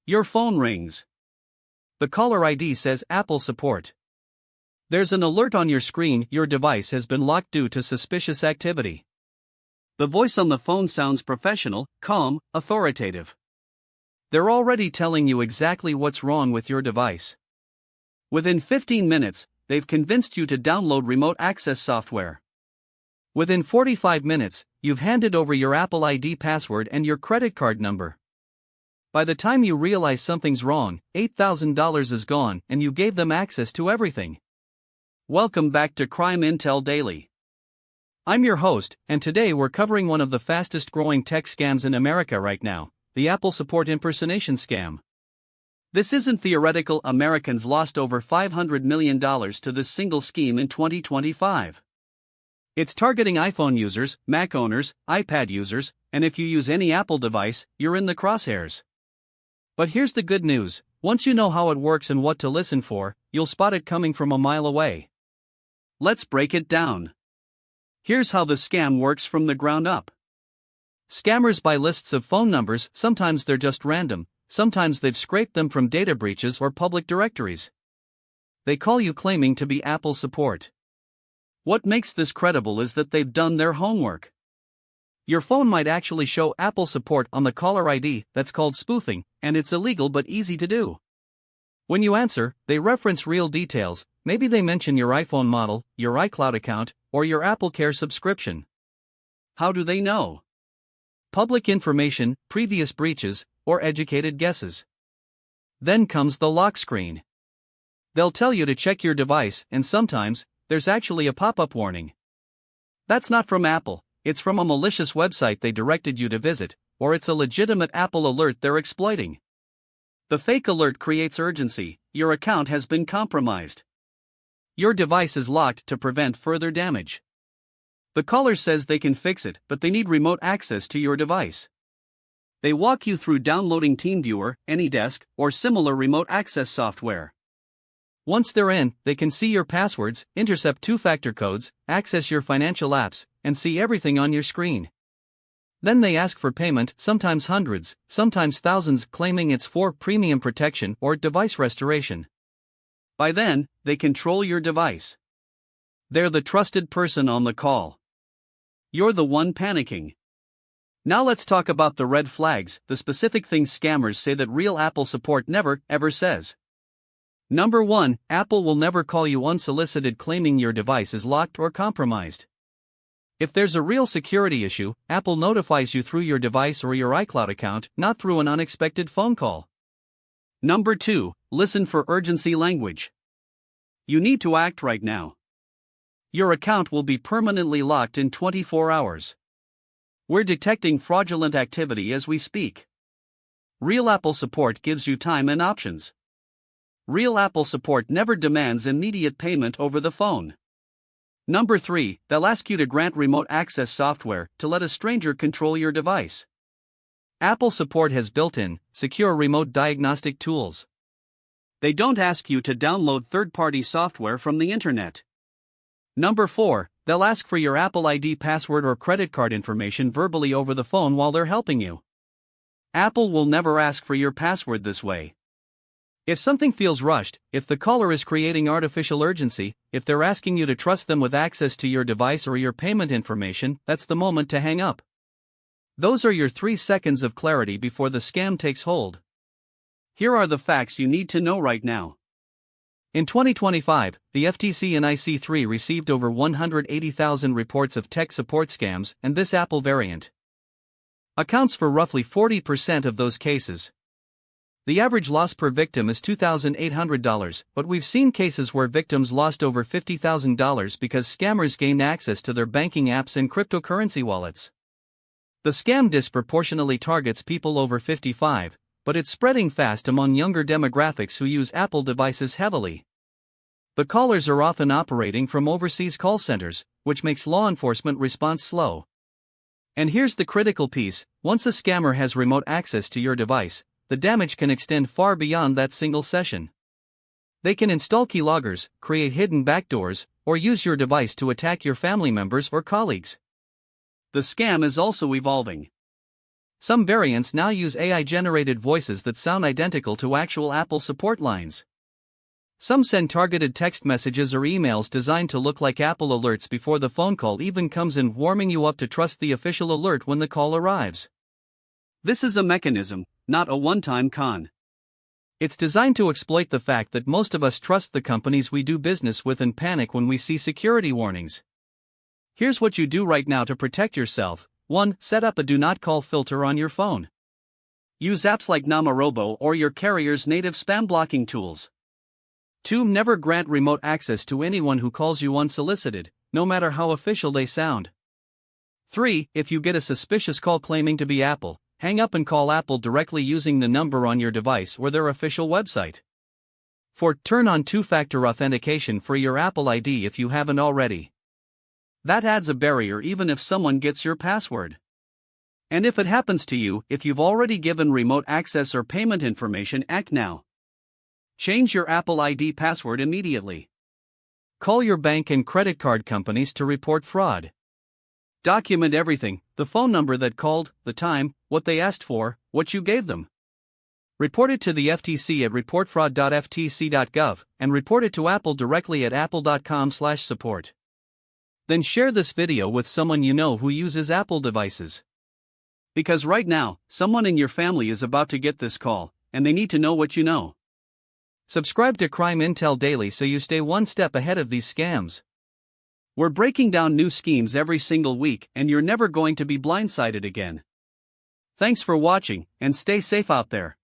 Your phone rings. The caller ID says Apple support. There's an alert on your screen: your device has been locked due to suspicious activity. The voice on the phone sounds professional, calm, authoritative. They're already telling you exactly what's wrong with your device. Within 15 minutes, they've convinced you to download remote access software. Within 45 minutes, you've handed over your Apple ID password and your credit card number. By the time you realize something's wrong, $8,000 is gone and you gave them access to everything. Welcome back to Crime Intel Daily. I'm your host, and today we're covering one of the fastest growing tech scams in America right now, the Apple support impersonation scam. This isn't theoretical. Americans lost over $500 million to this single scheme in 2025. It's targeting iPhone users, Mac owners, iPad users, and if you use any Apple device, you're in the crosshairs. But here's the good news: once you know how it works and what to listen for, you'll spot it coming from a mile away. Let's break it down. Here's how the scam works from the ground up. Scammers buy lists of phone numbers. Sometimes they're just random, sometimes they've scraped them from data breaches or public directories. They call you claiming to be Apple support. What makes this credible is that they've done their homework. Your phone might actually show Apple support on the caller ID. That's called spoofing, and it's illegal but easy to do. When you answer, they reference real details. Maybe they mention your iPhone model, your iCloud account, or your AppleCare subscription. How do they know? Public information, previous breaches, or educated guesses. Then comes the lock screen. They'll tell you to check your device, and sometimes, there's actually a pop-up warning. That's not from Apple, it's from a malicious website they directed you to visit, or it's a legitimate Apple alert they're exploiting. The fake alert creates urgency: your account has been compromised. Your device is locked to prevent further damage. The caller says they can fix it, but they need remote access to your device. They walk you through downloading TeamViewer, AnyDesk, or similar remote access software. Once they're in, they can see your passwords, intercept two-factor codes, access your financial apps, and see everything on your screen. Then they ask for payment, sometimes hundreds, sometimes thousands, claiming it's for premium protection or device restoration. By then, they control your device. They're the trusted person on the call. You're the one panicking. Now let's talk about the red flags, the specific things scammers say that real Apple support never, ever says. Number 1, Apple will never call you unsolicited claiming your device is locked or compromised. If there's a real security issue, Apple notifies you through your device or your iCloud account, not through an unexpected phone call. Number 2, listen for urgency language. You need to act right now. Your account will be permanently locked in 24 hours. We're detecting fraudulent activity as we speak. Real Apple support gives you time and options. Real Apple support never demands immediate payment over the phone. Number 3, they'll ask you to grant remote access software to let a stranger control your device. Apple support has built-in, secure remote diagnostic tools. They don't ask you to download third-party software from the internet. Number 4, they'll ask for your Apple ID password or credit card information verbally over the phone while they're helping you. Apple will never ask for your password this way. If something feels rushed, if the caller is creating artificial urgency, if they're asking you to trust them with access to your device or your payment information, that's the moment to hang up. Those are your 3 seconds of clarity before the scam takes hold. Here are the facts you need to know right now. In 2025, the FTC and IC3 received over 180,000 reports of tech support scams, and this Apple variant accounts for roughly 40% of those cases. The average loss per victim is $2,800, but we've seen cases where victims lost over $50,000 because scammers gained access to their banking apps and cryptocurrency wallets. The scam disproportionately targets people over 55, but it's spreading fast among younger demographics who use Apple devices heavily. The callers are often operating from overseas call centers, which makes law enforcement response slow. And here's the critical piece: once a scammer has remote access to your device, the damage can extend far beyond that single session. They can install keyloggers, create hidden backdoors, or use your device to attack your family members or colleagues. The scam is also evolving. Some variants now use AI-generated voices that sound identical to actual Apple support lines. Some send targeted text messages or emails designed to look like Apple alerts before the phone call even comes in, warming you up to trust the official alert when the call arrives. This is a mechanism, not a one-time con. It's designed to exploit the fact that most of us trust the companies we do business with and panic when we see security warnings. Here's what you do right now to protect yourself. 1. Set up a do not call filter on your phone. Use apps like Namarobo or your carrier's native spam blocking tools. 2. Never grant remote access to anyone who calls you unsolicited, no matter how official they sound. 3. If you get a suspicious call claiming to be Apple, hang up and call Apple directly using the number on your device or their official website. 4. Turn on two-factor authentication for your Apple ID if you haven't already. That adds a barrier even if someone gets your password. And if it happens to you, if you've already given remote access or payment information, act now. Change your Apple ID password immediately. Call your bank and credit card companies to report fraud. Document everything: the phone number that called, the time, what they asked for, what you gave them. Report it to the FTC at reportfraud.ftc.gov, and report it to Apple directly at apple.com/support. Then share this video with someone you know who uses Apple devices. Because right now, someone in your family is about to get this call, and they need to know what you know. Subscribe to Crime Intel Daily so you stay one step ahead of these scams. We're breaking down new schemes every single week, and you're never going to be blindsided again. Thanks for watching, and stay safe out there.